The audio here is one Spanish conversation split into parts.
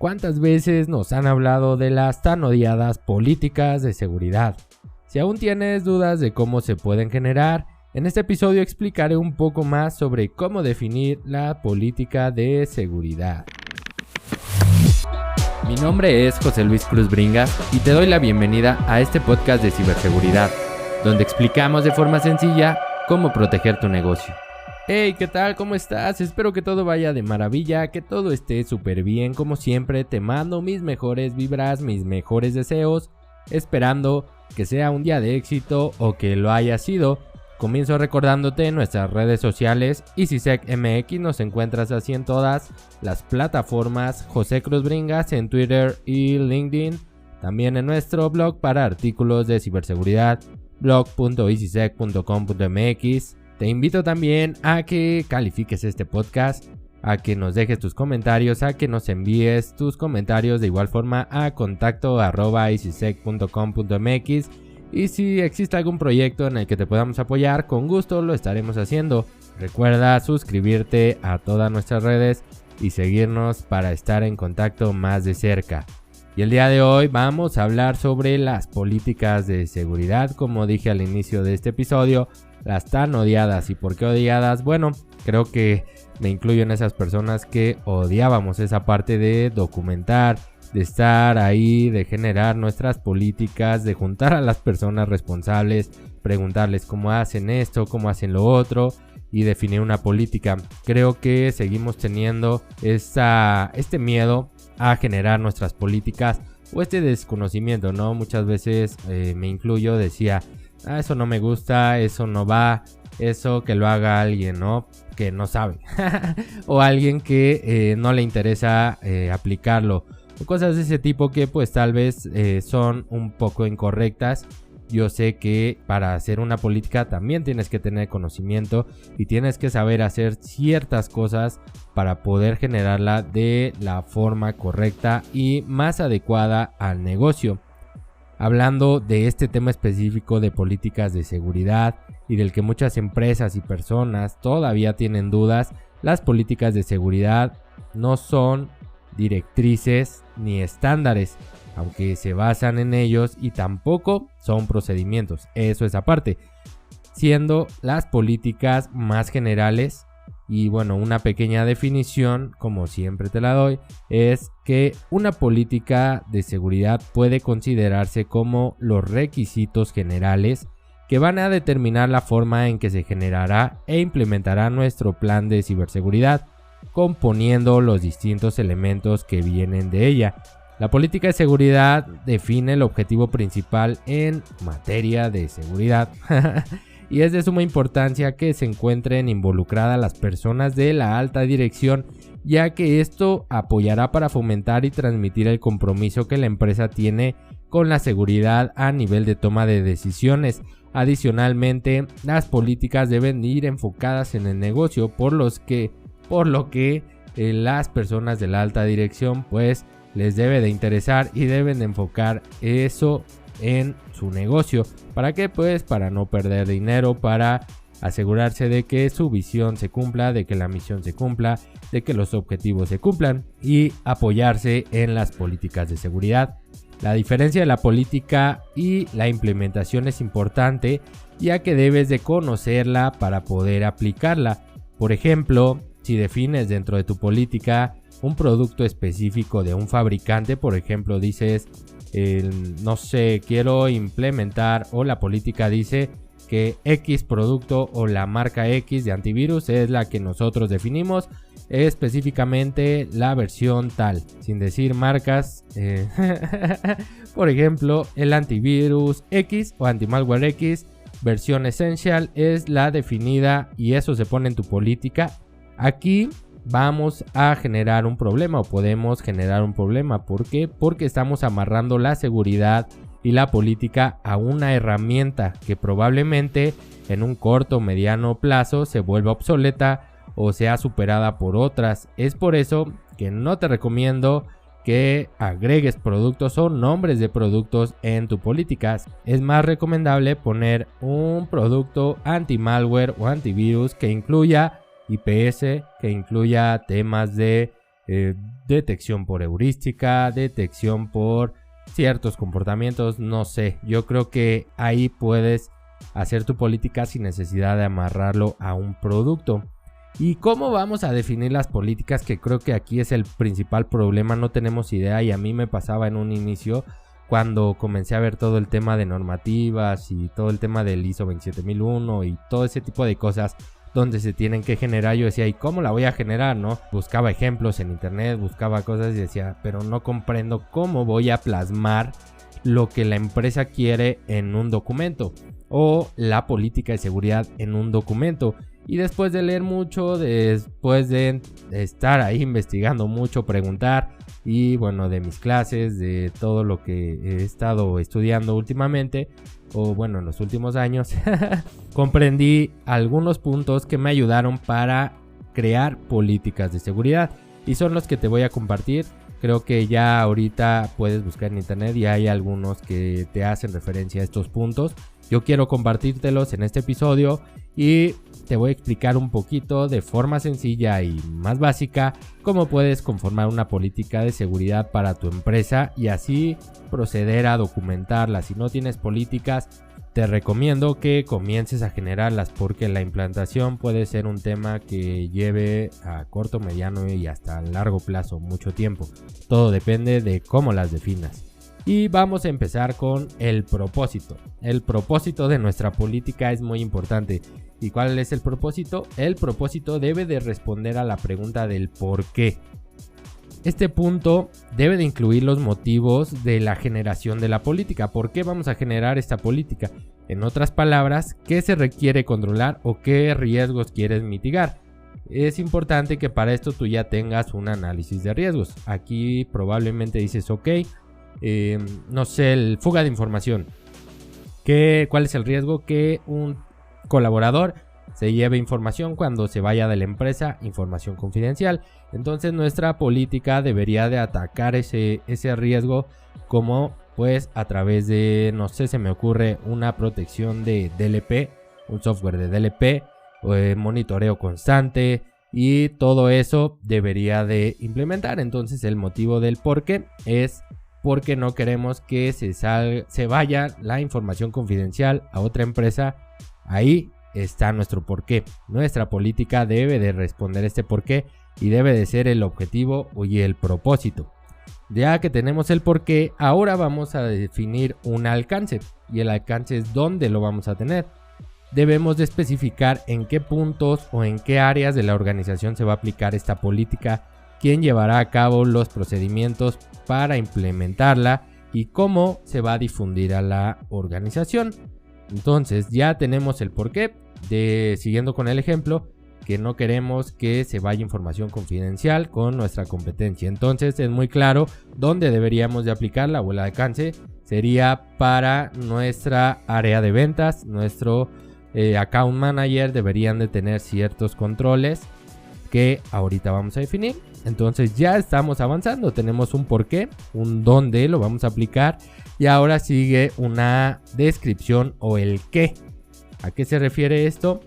¿Cuántas veces nos han hablado de las tan odiadas políticas de seguridad? Si aún tienes dudas de cómo se pueden generar, en este episodio explicaré un poco más sobre cómo definir la política de seguridad. Mi nombre es José Luis Cruz Bringas y te doy la bienvenida a este podcast de ciberseguridad, donde explicamos de forma sencilla cómo proteger tu negocio. Hey, ¿qué tal? ¿Cómo estás? Espero que todo vaya de maravilla, que todo esté súper bien. Como siempre, te mando mis mejores vibras, mis mejores deseos, esperando que sea un día de éxito o que lo haya sido. Comienzo recordándote nuestras redes sociales, EasySecMX, nos encuentras así en todas las plataformas, José Cruz Bringas en Twitter y LinkedIn, también en nuestro blog para artículos de ciberseguridad, blog.easysec.com.mx. Te invito también a que califiques este podcast, a que nos dejes tus comentarios, a que nos envíes tus comentarios de igual forma a contacto@easysec.com.mx. Y si existe algún proyecto en el que te podamos apoyar, con gusto lo estaremos haciendo. Recuerda suscribirte a todas nuestras redes y seguirnos para estar en contacto más de cerca. Y el día de hoy vamos a hablar sobre las políticas de seguridad, como dije al inicio de este episodio, las tan odiadas. ¿Y por qué odiadas? Bueno, creo que me incluyo en esas personas que odiábamos esa parte de documentar, de estar ahí, de generar nuestras políticas, de juntar a las personas responsables, preguntarles cómo hacen esto, cómo hacen lo otro y definir una política. Creo que seguimos teniendo este miedo a generar nuestras políticas o este desconocimiento, ¿no? Muchas veces me incluyo, decía, eso no me gusta, eso no va, eso que lo haga alguien, ¿no? Que no sabe o alguien que no le interesa aplicarlo. Cosas de ese tipo que pues tal vez son un poco incorrectas. Yo sé que para hacer una política también tienes que tener conocimiento y tienes que saber hacer ciertas cosas para poder generarla de la forma correcta y más adecuada al negocio. Hablando de este tema específico de políticas de seguridad y del que muchas empresas y personas todavía tienen dudas, las políticas de seguridad no son directrices ni estándares, aunque se basan en ellos, y tampoco son procedimientos, eso es aparte, siendo las políticas más generales. Y bueno, una pequeña definición, como siempre te la doy, es que una política de seguridad puede considerarse como los requisitos generales que van a determinar la forma en que se generará e implementará nuestro plan de ciberseguridad, componiendo los distintos elementos que vienen de ella. La política de seguridad define el objetivo principal en materia de seguridad y es de suma importancia que se encuentren involucradas las personas de la alta dirección, ya que esto apoyará para fomentar y transmitir el compromiso que la empresa tiene con la seguridad a nivel de toma de decisiones. Adicionalmente, las políticas deben ir enfocadas en el negocio, por lo que las personas de la alta dirección pues les debe de interesar y deben de enfocar eso en su negocio. ¿Para qué? Pues para no perder dinero, para asegurarse de que su visión se cumpla, de que la misión se cumpla, de que los objetivos se cumplan y apoyarse en las políticas de seguridad. La diferencia de la política y la implementación es importante, ya que debes de conocerla para poder aplicarla. Por ejemplo, si defines dentro de tu política un producto específico de un fabricante, por ejemplo, dices, no sé, quiero implementar, o la política dice que X producto o la marca X de antivirus es la que nosotros definimos, específicamente la versión tal, sin decir marcas, por ejemplo, el antivirus X o antimalware X, versión Essential es la definida y eso se pone en tu política. Aquí vamos a generar un problema o podemos generar un problema. ¿Por qué? Porque estamos amarrando la seguridad y la política a una herramienta que probablemente en un corto o mediano plazo se vuelva obsoleta o sea superada por otras. Es por eso que no te recomiendo que agregues productos o nombres de productos en tu política. Es más recomendable poner un producto anti-malware o antivirus que incluya IPS, que incluya temas de detección por heurística, detección por ciertos comportamientos, no sé. Yo creo que ahí puedes hacer tu política sin necesidad de amarrarlo a un producto. ¿Y cómo vamos a definir las políticas? Que creo que aquí es el principal problema, no tenemos idea, y a mí me pasaba en un inicio cuando comencé a ver todo el tema de normativas y todo el tema del ISO 27001 y todo ese tipo de cosas donde se tienen que generar. Yo decía, ¿y cómo la voy a generar, no? Buscaba ejemplos en internet, buscaba cosas y decía, pero no comprendo cómo voy a plasmar lo que la empresa quiere en un documento o la política de seguridad en un documento. Y después de leer mucho, después de estar ahí investigando mucho, preguntar y bueno, de mis clases, de todo lo que he estado estudiando últimamente, o bueno, en los últimos años, comprendí algunos puntos que me ayudaron para crear políticas de seguridad y son los que te voy a compartir. Creo que ya ahorita puedes buscar en internet y hay algunos que te hacen referencia a estos puntos. Yo quiero compartírtelos en este episodio y te voy a explicar un poquito de forma sencilla y más básica cómo puedes conformar una política de seguridad para tu empresa y así proceder a documentarla. Si no tienes políticas, te recomiendo que comiences a generarlas porque la implantación puede ser un tema que lleve a corto, mediano y hasta largo plazo, mucho tiempo. Todo depende de cómo las definas. Y vamos a empezar con el propósito. El propósito de nuestra política es muy importante. ¿Y cuál es el propósito? El propósito debe de responder a la pregunta del por qué. Este punto debe de incluir los motivos de la generación de la política. ¿Por qué vamos a generar esta política? En otras palabras, ¿qué se requiere controlar o qué riesgos quieres mitigar? Es importante que para esto tú ya tengas un análisis de riesgos. Aquí probablemente dices, ok, no sé, fuga de información. ¿Cuál es el riesgo? Que un colaborador se lleve información cuando se vaya de la empresa, información confidencial. Entonces nuestra política debería de atacar ese riesgo como pues a través de, no sé, se me ocurre una protección de DLP, un software de DLP, monitoreo constante y todo eso debería de implementar. Entonces el motivo del por qué es porque no queremos que se vaya la información confidencial a otra empresa. Ahí está nuestro porqué. Nuestra política debe de responder este porqué y debe de ser el objetivo y el propósito. Ya que tenemos el porqué, ahora vamos a definir un alcance. Y el alcance es dónde lo vamos a tener. Debemos de especificar en qué puntos o en qué áreas de la organización se va a aplicar esta política, quién llevará a cabo los procedimientos para implementarla y cómo se va a difundir a la organización. Entonces ya tenemos el porqué, siguiendo con el ejemplo, que no queremos que se vaya información confidencial con nuestra competencia. Entonces es muy claro dónde deberíamos de aplicarla o el alcance sería para nuestra área de ventas. Nuestro account manager deberían de tener ciertos controles que ahorita vamos a definir. Entonces ya estamos avanzando, tenemos un porqué, un dónde lo vamos a aplicar y ahora sigue una descripción o el qué. ¿A qué se refiere esto?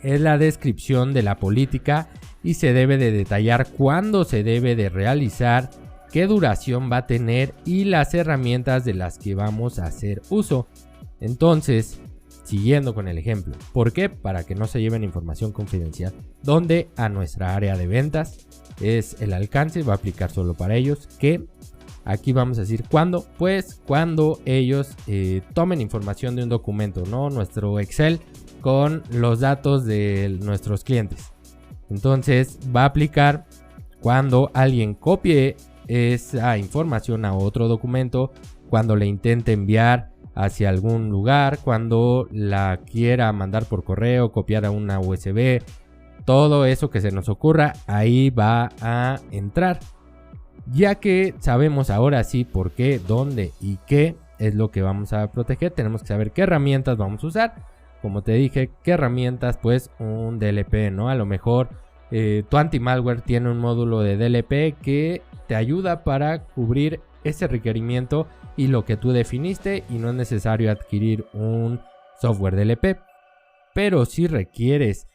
Es la descripción de la política y se debe de detallar cuándo se debe de realizar, qué duración va a tener y las herramientas de las que vamos a hacer uso. Entonces, siguiendo con el ejemplo, ¿por qué? Para que no se lleven información confidencial. ¿Dónde? A nuestra área de ventas. Es el alcance, va a aplicar solo para ellos. ¿Qué? Aquí vamos a decir cuándo. Pues cuando ellos tomen información de un documento, ¿no? Nuestro Excel con los datos de nuestros clientes. Entonces va a aplicar cuando alguien copie esa información a otro documento, cuando le intente enviar hacia algún lugar, cuando la quiera mandar por correo, copiar a una USB, todo eso que se nos ocurra, ahí va a entrar. Ya que sabemos ahora sí por qué, dónde y qué es lo que vamos a proteger, tenemos que saber qué herramientas vamos a usar. Como te dije, ¿qué herramientas? Pues un DLP, ¿no? A lo mejor tu anti-malware tiene un módulo de DLP que te ayuda para cubrir ese requerimiento y lo que tú definiste, y no es necesario adquirir un software DLP. Pero si requieres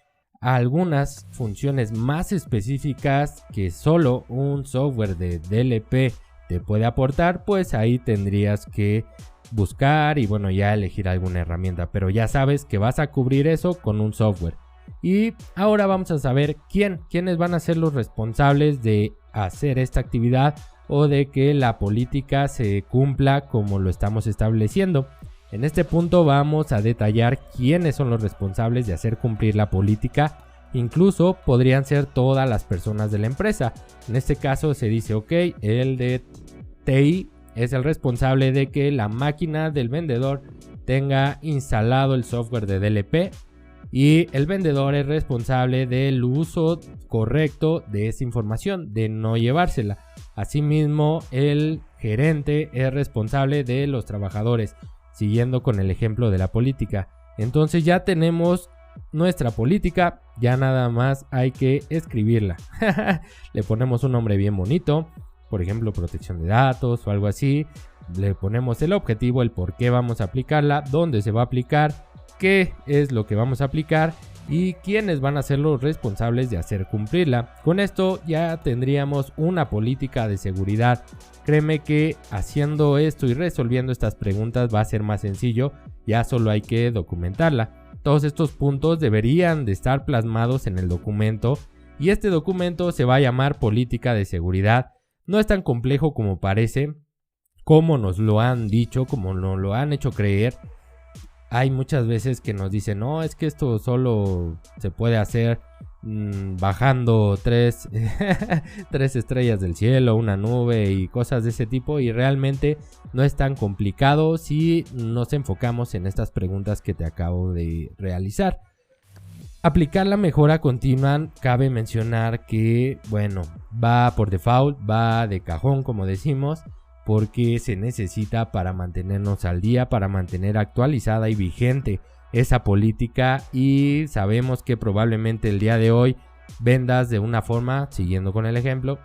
algunas funciones más específicas que solo un software de DLP te puede aportar, pues ahí tendrías que buscar y bueno, ya elegir alguna herramienta, pero ya sabes que vas a cubrir eso con un software. Y ahora vamos a saber quiénes van a ser los responsables de hacer esta actividad o de que la política se cumpla como lo estamos estableciendo. En este punto vamos a detallar quiénes son los responsables de hacer cumplir la política. Incluso podrían ser todas las personas de la empresa. En este caso se dice, ok, el de TI es el responsable de que la máquina del vendedor tenga instalado el software de DLP. Y el vendedor es responsable del uso correcto de esa información, de no llevársela. Asimismo, el gerente es responsable de los trabajadores, siguiendo con el ejemplo de la política. Entonces ya tenemos nuestra política, ya nada más hay que escribirla. Le ponemos un nombre bien bonito, por ejemplo, protección de datos o algo así. Le ponemos el objetivo, el por qué vamos a aplicarla, dónde se va a aplicar, qué es lo que vamos a aplicar y quiénes van a ser los responsables de hacer cumplirla. Con esto ya tendríamos una política de seguridad. Créeme que haciendo esto y resolviendo estas preguntas va a ser más sencillo, ya solo hay que documentarla. Todos estos puntos deberían de estar plasmados en el documento y este documento se va a llamar política de seguridad. No es tan complejo como parece, como nos lo han dicho, como nos lo han hecho creer. Hay muchas veces que nos dicen, no, es que esto solo se puede hacer bajando tres estrellas del cielo, una nube y cosas de ese tipo, y realmente no es tan complicado si nos enfocamos en estas preguntas que te acabo de realizar. Aplicar la mejora continua, cabe mencionar que, bueno, va por default, va de cajón como decimos, porque se necesita para mantenernos al día, para mantener actualizada y vigente esa política, y sabemos que probablemente el día de hoy vendas de una forma, siguiendo con el ejemplo,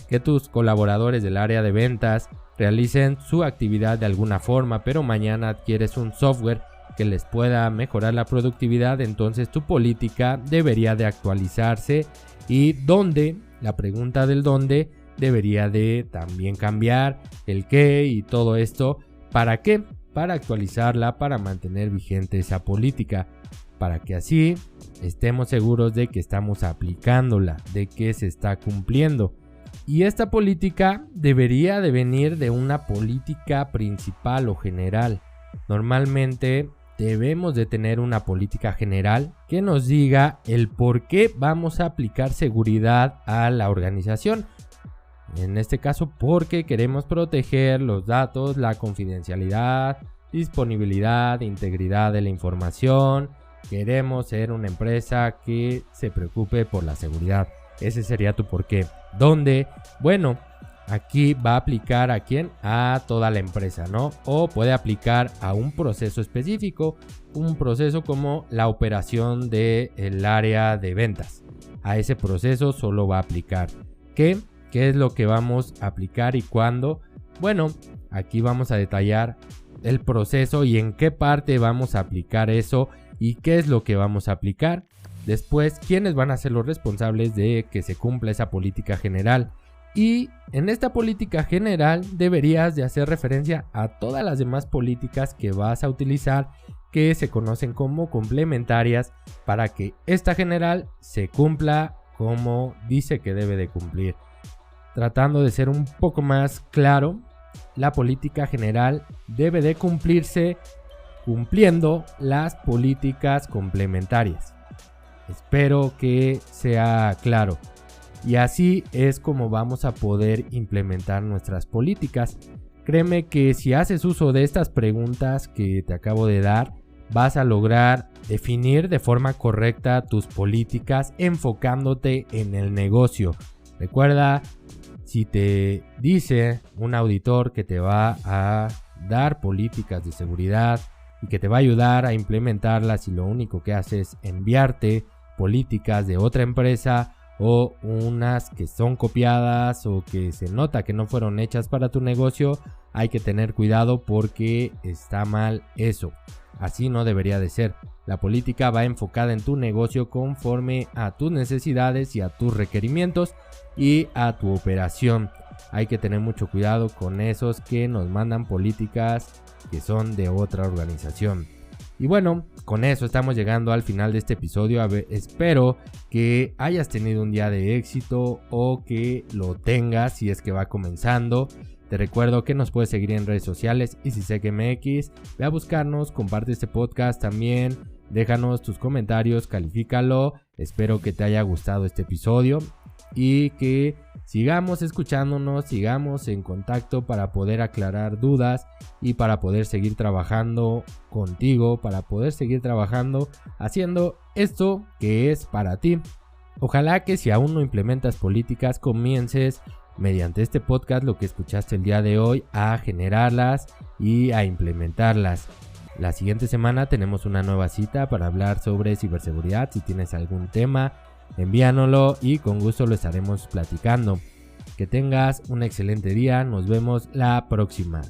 que tus colaboradores del área de ventas realicen su actividad de alguna forma, pero mañana adquieres un software que les pueda mejorar la productividad, entonces tu política debería de actualizarse. Y dónde, la pregunta del dónde debería de también cambiar, el qué y todo esto. ¿Para qué? Para actualizarla, para mantener vigente esa política, para que así estemos seguros de que estamos aplicándola, de que se está cumpliendo. Y esta política debería de venir de una política principal o general. Normalmente debemos de tener una política general que nos diga el por qué vamos a aplicar seguridad a la organización. En este caso, porque queremos proteger los datos, la confidencialidad, disponibilidad, integridad de la información. Queremos ser una empresa que se preocupe por la seguridad. Ese sería tu porqué. ¿Dónde? Bueno, aquí va a aplicar a quién, a toda la empresa, ¿no? O puede aplicar a un proceso específico, un proceso como la operación del área de ventas. A ese proceso solo va a aplicar ¿qué es lo que vamos a aplicar y cuándo? Bueno, aquí vamos a detallar el proceso y en qué parte vamos a aplicar eso y qué es lo que vamos a aplicar. Después, quiénes van a ser los responsables de que se cumpla esa política general. Y en esta política general deberías de hacer referencia a todas las demás políticas que vas a utilizar, que se conocen como complementarias, para que esta general se cumpla como dice que debe de cumplir. Tratando de ser un poco más claro, la política general debe de cumplirse cumpliendo las políticas complementarias. Espero que sea claro. Y así es como vamos a poder implementar nuestras políticas. Créeme que si haces uso de estas preguntas que te acabo de dar, vas a lograr definir de forma correcta tus políticas enfocándote en el negocio. Recuerda, si te dice un auditor que te va a dar políticas de seguridad y que te va a ayudar a implementarlas y lo único que hace es enviarte políticas de otra empresa o unas que son copiadas o que se nota que no fueron hechas para tu negocio, hay que tener cuidado porque está mal eso. Así no debería de ser. La política va enfocada en tu negocio conforme a tus necesidades y a tus requerimientos y a tu operación. Hay que tener mucho cuidado con esos que nos mandan políticas que son de otra organización. Y bueno, con eso estamos llegando al final de este episodio. Espero que hayas tenido un día de éxito o que lo tengas si es que va comenzando. Te recuerdo que nos puedes seguir en redes sociales EasySecMX. Ve a buscarnos, comparte este podcast también. Déjanos tus comentarios, califícalo. Espero que te haya gustado este episodio y que sigamos escuchándonos, sigamos en contacto para poder aclarar dudas y para poder seguir trabajando contigo, para poder seguir trabajando haciendo esto que es para ti. Ojalá que si aún no implementas políticas, comiences mediante este podcast, lo que escuchaste el día de hoy, a generarlas y a implementarlas. La siguiente semana tenemos una nueva cita para hablar sobre ciberseguridad. Si tienes algún tema, envíanoslo y con gusto lo estaremos platicando. Que tengas un excelente día, nos vemos la próxima.